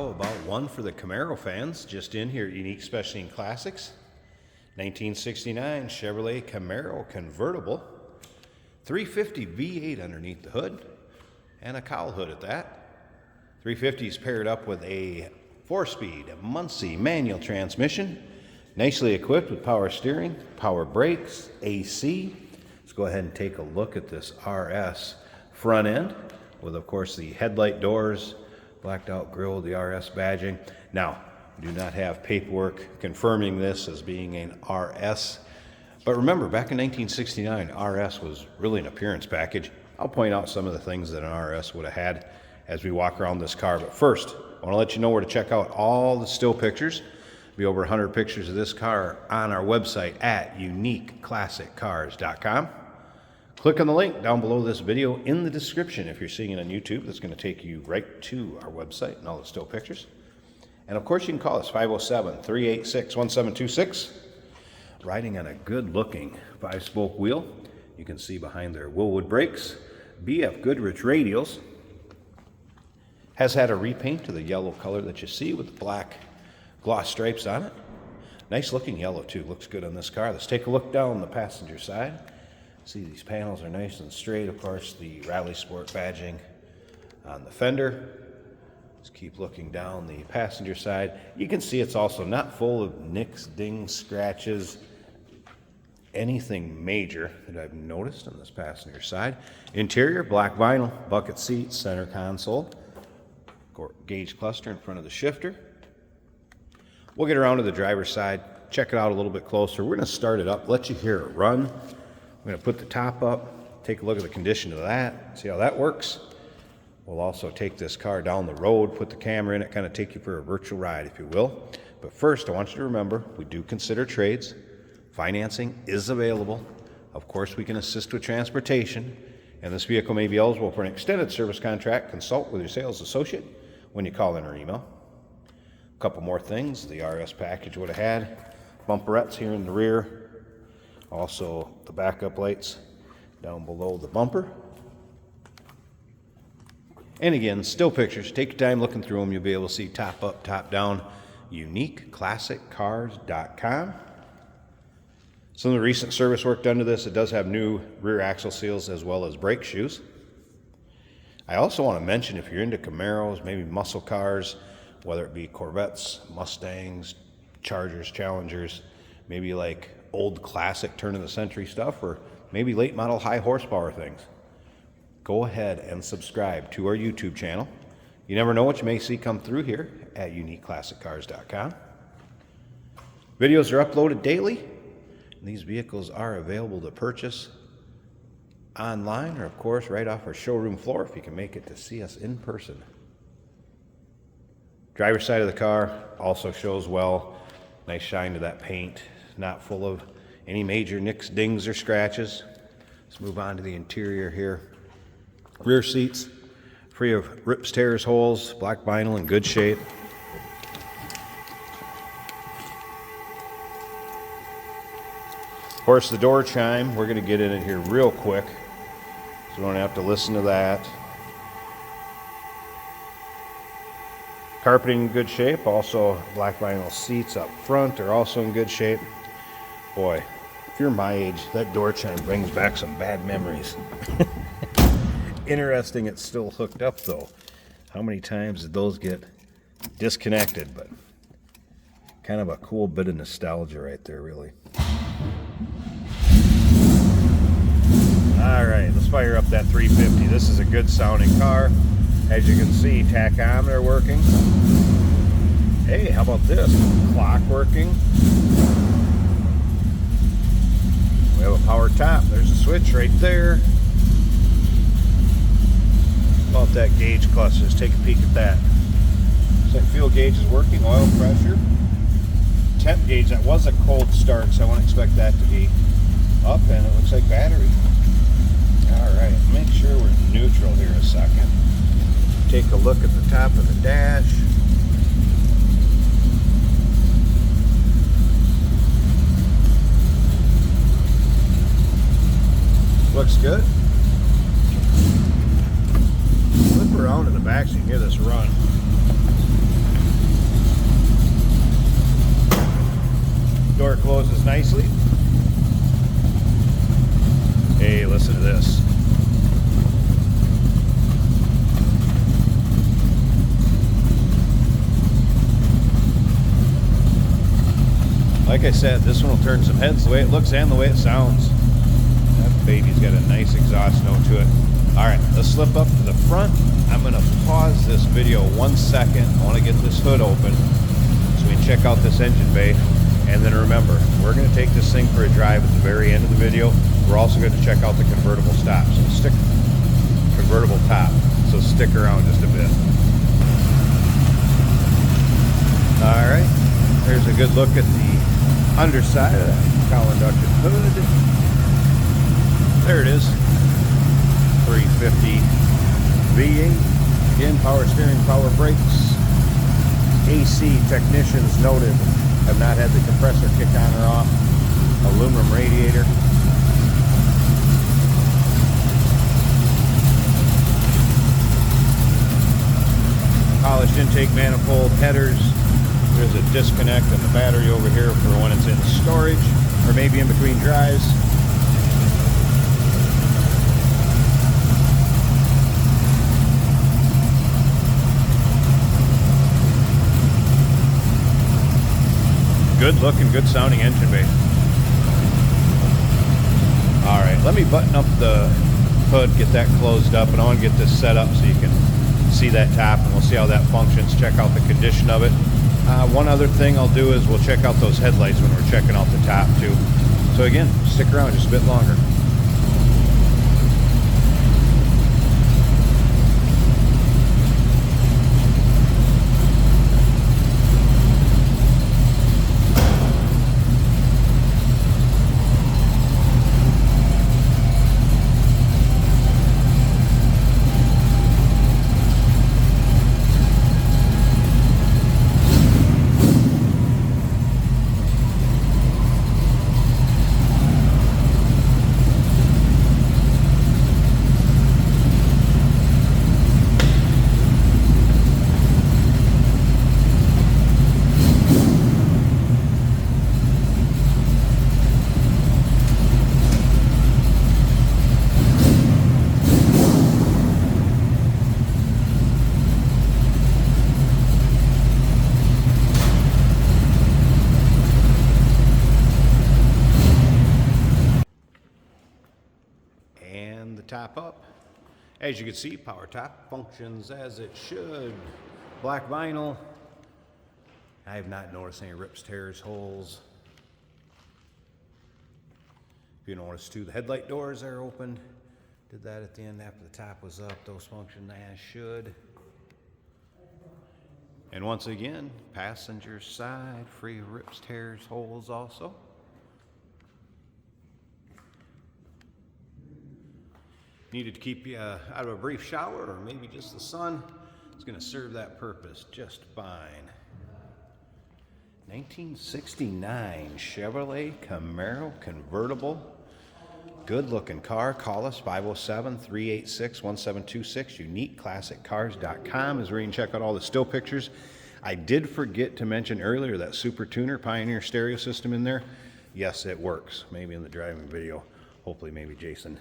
how about one for the Camaro fans? Just in here, Unique Specialty and Classics. 1969 Chevrolet Camaro Convertible. 350 V8 underneath the hood. And a cowl hood at that. 350 is paired up with a 4-speed Muncie manual transmission. Nicely equipped with power steering, power brakes, AC. Let's go ahead and take a look at this RS front end with, of course, the headlight doors, blacked out grille, the RS badging. Now, we do not have paperwork confirming this as being an RS. But remember, back in 1969, RS was really an appearance package. I'll point out some of the things that an RS would have had as we walk around this car. But first, I want to let you know where to check out all the still pictures. There'll be over 100 pictures of this car on our website at uniqueclassiccars.com. Click on the link down below this video in the description if you're seeing it on YouTube. That's going to take you right to our website and all the still pictures. And of course, you can call us 507-386-1726. Riding on a good-looking 5-spoke wheel. You can see behind there Willwood brakes, BF Goodrich radials. Has had a repaint to the yellow color that you see with the black gloss stripes on it. Nice looking yellow too. Looks good on this car. Let's take a look down the passenger side. See, these panels are nice and straight. Of course, the Rally Sport badging on the fender. Let's keep looking down the passenger side. You can see it's also not full of nicks, dings, scratches, anything major that I've noticed on this passenger side. Interior, black vinyl, bucket seats, center console, gauge cluster in front of the shifter. We'll get around to the driver's side, check it out a little bit closer. We're going to start it up, let you hear it run. I'm going to put the top up, take a look at the condition of that, see how that works. We'll also take this car down the road, put the camera in it, kind of take you for a virtual ride, if you will. But first, I want you to remember, we do consider trades. Financing is available. Of course, we can assist with transportation, and this vehicle may be eligible for an extended service contract. Consult with your sales associate when you call in or email. A couple more things. The RS package would have had bumperettes here in the rear. Also, the backup lights down below the bumper. And again, still pictures. Take your time looking through them. You'll be able to see top up, top down. uniqueclassiccars.com. Some of the recent service work done to this, it does have new rear axle seals as well as brake shoes. I also want to mention, if you're into Camaros, maybe muscle cars, whether it be Corvettes, Mustangs, Chargers, Challengers, maybe like old classic turn of the century stuff, or maybe late model high horsepower things, go ahead and subscribe to our YouTube channel. You never know what you may see come through here at uniqueclassiccars.com. Videos are uploaded daily, and these vehicles are available to purchase online or, of course, right off our showroom floor if you can make it to see us in person. Driver's side of the car also shows well. Nice shine to that paint. Not full of any major nicks, dings, or scratches. Let's move on to the interior here. Rear seats, free of rips, tears, holes, black vinyl in good shape. Of course, the door chime, we're going to get in it here real quick, so we don't have to listen to that. Carpeting in good shape. Also, black vinyl seats up front are also in good shape. Boy, if you're my age, that door chime brings back some bad memories. Interesting it's still hooked up though. How many times did those get disconnected? But kind of a cool bit of nostalgia right there, really. All right, let's fire up that 350. This is a good sounding car. As you can see, tachometer working. Hey, how about this? Clock working. We have a power top. There's a switch right there. How about that gauge cluster? Let's take a peek at that. Looks like fuel gauge is working, oil pressure. Temp gauge, that was a cold start, so I won't expect that to be up, and it looks like battery. All right, make sure we're neutral here a second. Take a look at the top of the dash. Looks good. Flip around in the back so you can hear this run. Door closes nicely. Hey, listen to this. Like I said, this one will turn some heads the way it looks and the way it sounds. That baby's got a nice exhaust note to it. All right, let's slip up to the front. I'm gonna pause this video 1 second. I wanna get this hood open so we can check out this engine bay. And then remember, we're gonna take this thing for a drive at the very end of the video. We're also gonna check out the convertible top. So stick around just a bit. All right, here's a good look at the underside of that cowl inducted hood. There it is. 350 V8. Again, power steering, power brakes. AC technicians noted have not had the compressor kick on or off. Aluminum radiator. Polished intake manifold, headers. There's a disconnect in the battery over here for when it's in storage or maybe in between drives. Good looking, good sounding engine bay. All right, let me button up the hood, get that closed up, and I want to get this set up so you can see that top, and we'll see how that functions, check out the condition of it. One other thing I'll do is we'll check out those headlights when we're checking out the top too. So again, stick around just a bit longer. Top up. As you can see, power top functions as it should. Black vinyl. I have not noticed any rips, tears, holes. If you notice too, the headlight doors are open. Did that at the end after the top was up. Those function as should. And once again, passenger side, free rips, tears, holes also. Needed to keep you out of a brief shower or maybe just the sun. It's going to serve that purpose just fine. 1969 Chevrolet Camaro convertible. Good looking car. Call us 507-386-1726. UniqueClassicCars.com is where you can check out all the still pictures. I did forget to mention earlier that Super Tuner Pioneer stereo system in there. Yes, it works. Maybe in the driving video. Hopefully maybe Jason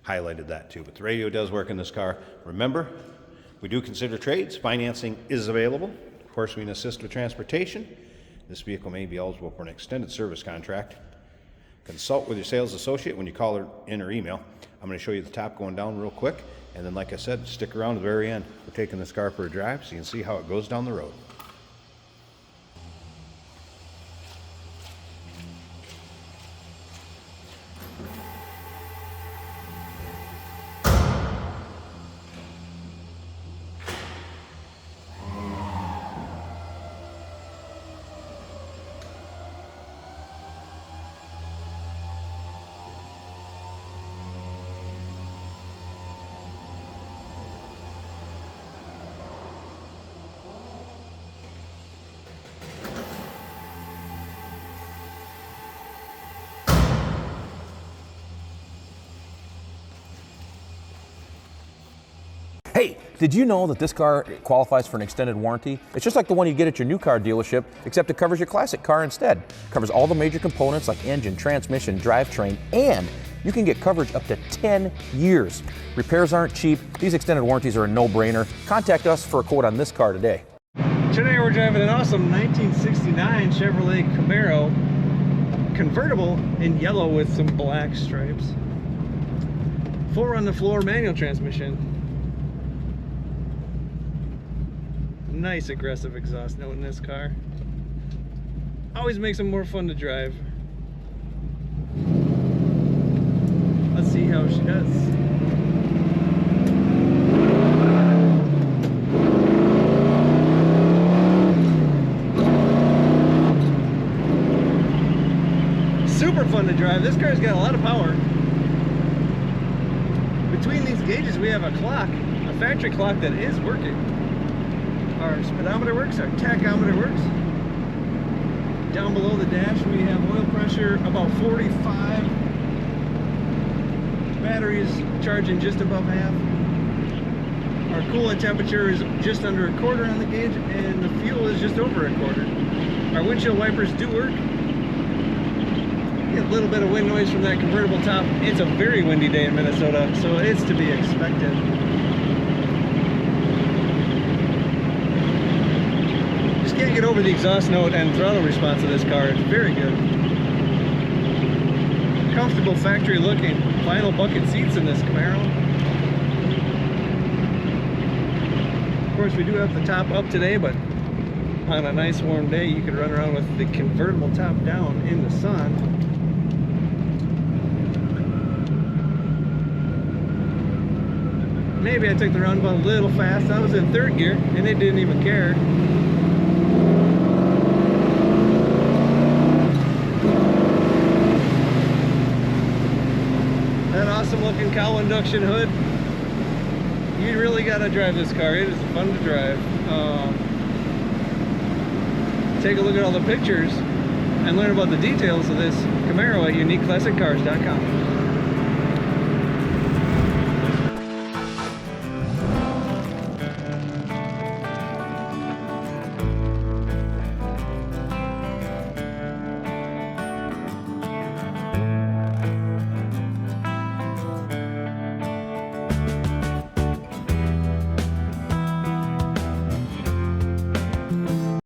highlighted that too, but the radio does work in this car. Remember, we do consider trades. Financing is available. Of course, we can assist with transportation. This vehicle may be eligible for an extended service contract. Consult with your sales associate when you call her in or email. I'm going to show you the top going down real quick, and then like I said, stick around to the very end. We're taking this car for a drive so you can see how it goes down the road. Hey, did you know that this car qualifies for an extended warranty? It's just like the one you get at your new car dealership, except it covers your classic car instead. It covers all the major components like engine, transmission, drivetrain, and you can get coverage up to 10 years. Repairs aren't cheap. These extended warranties are a no-brainer. Contact us for a quote on this car today. Today we're driving an awesome 1969 Chevrolet Camaro convertible in yellow with some black stripes. 4 on the floor manual transmission. Nice aggressive exhaust note in this car. Always makes them more fun to drive. Let's see how she does. Super fun to drive. This car's got a lot of power. Between these gauges we have a clock, a factory clock that is working. Our speedometer works, our tachometer works. Down below the dash we have oil pressure about 45. Battery is charging just above half. Our coolant temperature is just under a quarter on the gauge, and the fuel is just over a quarter. Our windshield wipers do work. Get a little bit of wind noise from that convertible top. It's a very windy day in Minnesota, so it's to be expected. Just can't get over the exhaust note and throttle response of this car. It's very good. Comfortable factory looking vinyl bucket seats in this Camaro. Of course, we do have the top up today, but on a nice warm day you could run around with the convertible top down in the sun. Maybe I took the roundabout a little fast. I was in 3rd gear and it didn't even care. That awesome looking cowl induction hood. You really gotta drive this car. It is fun to drive. Take a look at all the pictures and learn about the details of this Camaro at uniqueclassiccars.com.